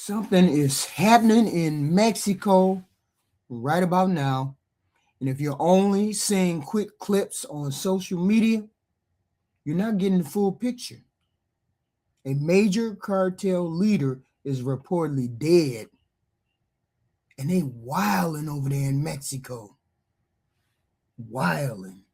Something is happening in Mexico right about now. And if you're only seeing quick clips on social media, you're not getting the full picture. A major cartel leader is reportedly dead, and they wilding over there in Mexico. Wilding.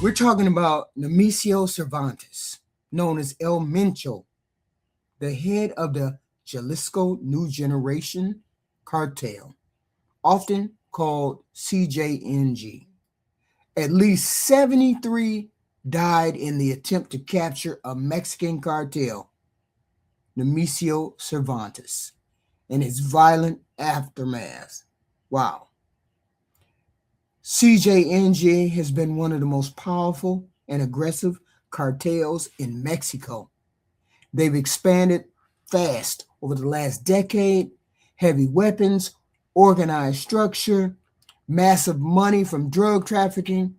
We're talking about Nemesio Cervantes, known as El Mencho, the head of the Jalisco New Generation cartel, often called CJNG. At least 73 died in the attempt to capture a Mexican cartel, Nemesio Cervantes, and its violent aftermath. Wow. CJNG has been one of the most powerful and aggressive cartels in Mexico. They've expanded fast over the last decade. Heavy weapons, organized structure, massive money from drug trafficking.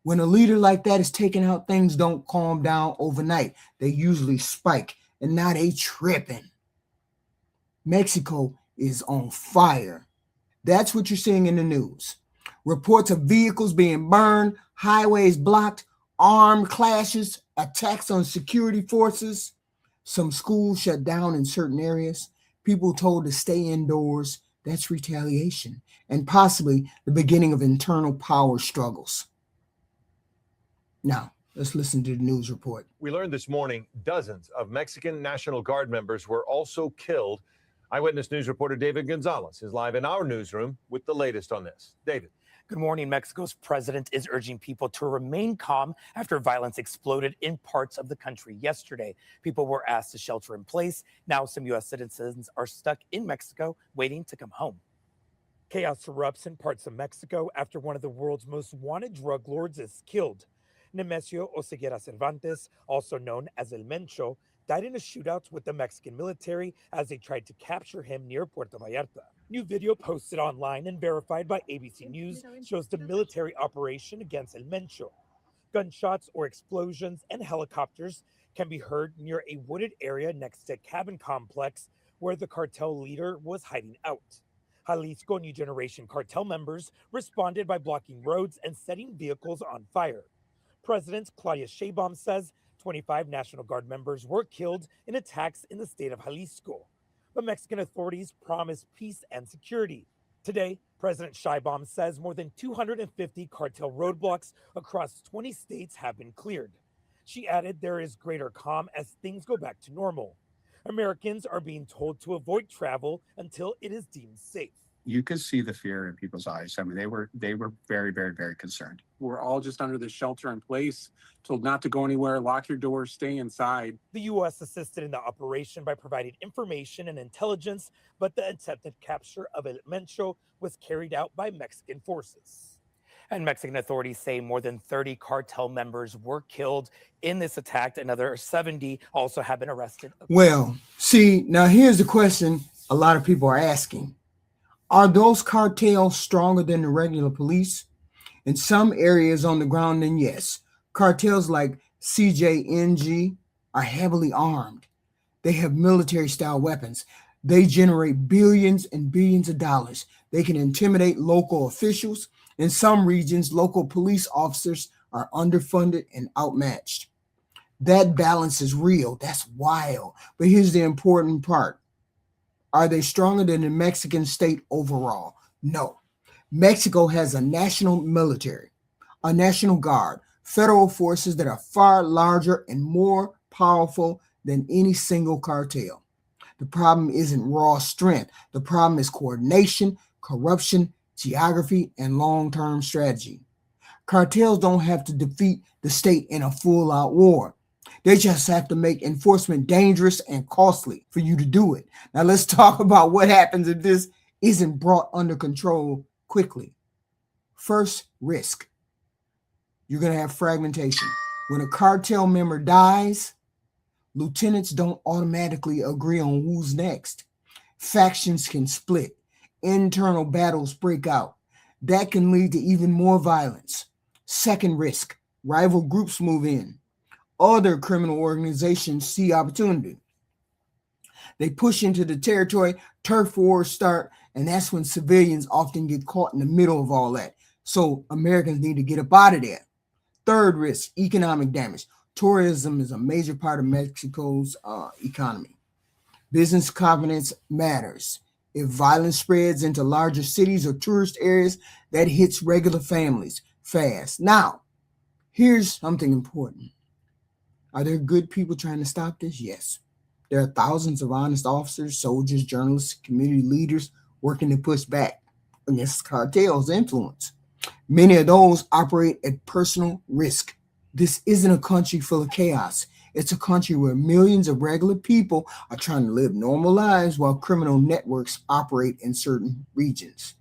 When a leader like that is taken out, things don't calm down overnight. They usually spike, and now they tripping. Mexico is on fire. That's what you're seeing in the news. Reports of vehicles being burned, highways blocked, armed clashes, attacks on security forces, some schools shut down in certain areas, people told to stay indoors. That's retaliation, and possibly the beginning of internal power struggles. Now, let's listen to the news report. We learned this morning dozens of Mexican National Guard members were also killed. Eyewitness News reporter David Gonzalez is live in our newsroom with the latest on this. David. Good morning. Mexico's president is urging people to remain calm after violence exploded in parts of the country yesterday. People were asked to shelter in place. Now some U.S. citizens are stuck in Mexico waiting to come home. Chaos erupts in parts of Mexico after one of the world's most wanted drug lords is killed. Nemesio Cervantes, also known as El Mencho, died in a shootout with the Mexican military as they tried to capture him near Puerto Vallarta. New video posted online and verified by ABC News shows the military operation against El Mencho. Gunshots or explosions and helicopters can be heard near a wooded area next to a cabin complex where the cartel leader was hiding out. Jalisco New Generation cartel members responded by blocking roads and setting vehicles on fire. President Claudia Sheinbaum says 25 National Guard members were killed in attacks in the state of Jalisco. But Mexican authorities promised peace and security. Today, President Sheinbaum says more than 250 cartel roadblocks across 20 states have been cleared. She added there is greater calm as things go back to normal. Americans are being told to avoid travel until it is deemed safe. You could see the fear in people's eyes. I mean, they were very, very, very concerned. We're all just under the shelter in place, told not to go anywhere, lock your doors, stay inside. The U.S. assisted in the operation by providing information and intelligence, but the attempted capture of El Mencho was carried out by Mexican forces. And Mexican authorities say more than 30 cartel members were killed in this attack. Another 70 also have been arrested. Well, see, now here's the question a lot of people are asking. Are those cartels stronger than the regular police? In some areas on the ground, then yes. Cartels like CJNG are heavily armed. They have military-style weapons. They generate billions and billions of dollars. They can intimidate local officials. In some regions, local police officers are underfunded and outmatched. That balance is real. That's wild. But here's the important part. Are they stronger than the Mexican state overall? No. Mexico has a national military, a national guard, federal forces that are far larger and more powerful than any single cartel. The problem isn't raw strength. The problem is coordination, corruption, geography, and long-term strategy. Cartels don't have to defeat the state in a full-out war. They just have to make enforcement dangerous and costly for you to do it. Now let's talk about what happens if this isn't brought under control quickly. First, risk. You're going to have fragmentation. When a cartel member dies, lieutenants don't automatically agree on who's next. Factions can split. Internal battles break out. That can lead to even more violence. Second risk, rival groups move in. Other criminal organizations see opportunity. They push into the territory, turf wars start, and that's when civilians often get caught in the middle of all that. So Americans need to get up out of there. Third risk, economic damage. Tourism is a major part of Mexico's economy. Business confidence matters. If violence spreads into larger cities or tourist areas, that hits regular families fast. Now, here's something important. Are there good people trying to stop this? Yes. There are thousands of honest officers, soldiers, journalists, community leaders working to push back against cartels' influence. Many of those operate at personal risk. This isn't a country full of chaos. It's a country where millions of regular people are trying to live normal lives while criminal networks operate in certain regions.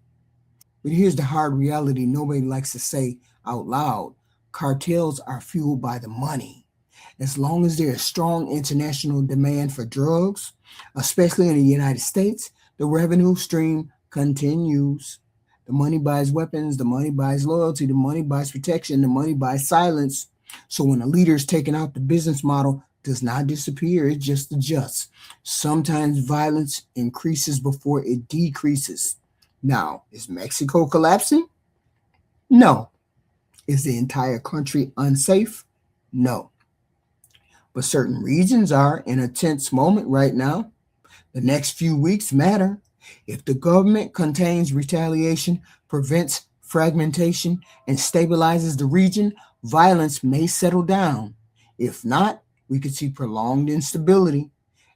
But here's the hard reality nobody likes to say out loud. Cartels are fueled by the money. As long as there is strong international demand for drugs, especially in the United States, the revenue stream continues. The money buys weapons, the money buys loyalty, the money buys protection, the money buys silence. So when a leader is taken out, the business model does not disappear, it just adjusts. Sometimes violence increases before it decreases. Now, is Mexico collapsing? No. Is the entire country unsafe? No. But certain regions are in a tense moment right now. The next few weeks matter. If the government contains retaliation, prevents fragmentation, and stabilizes the region, violence may settle down. If not, we could see prolonged instability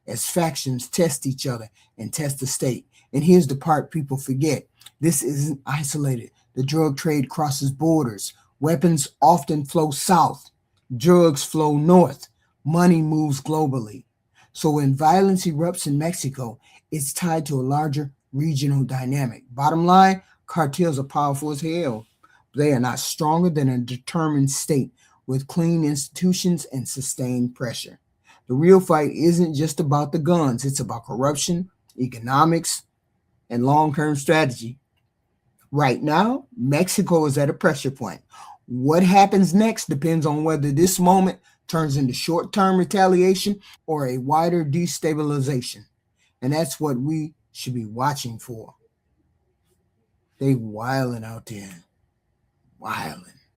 as factions test each other and test the state. And here's the part people forget. This isn't isolated. The drug trade crosses borders. Weapons often flow south. Drugs flow north. Money moves globally. So when violence erupts in Mexico, it's tied to a larger regional dynamic. Bottom line, cartels are powerful as hell. They are not stronger than a determined state with clean institutions and sustained pressure. The real fight isn't just about the guns. It's about corruption, economics, and long-term strategy. Right now, Mexico is at a pressure point. What happens next depends on whether this moment turns into short-term retaliation or a wider destabilization. And that's what we should be watching for. They wilding out there. Wilding.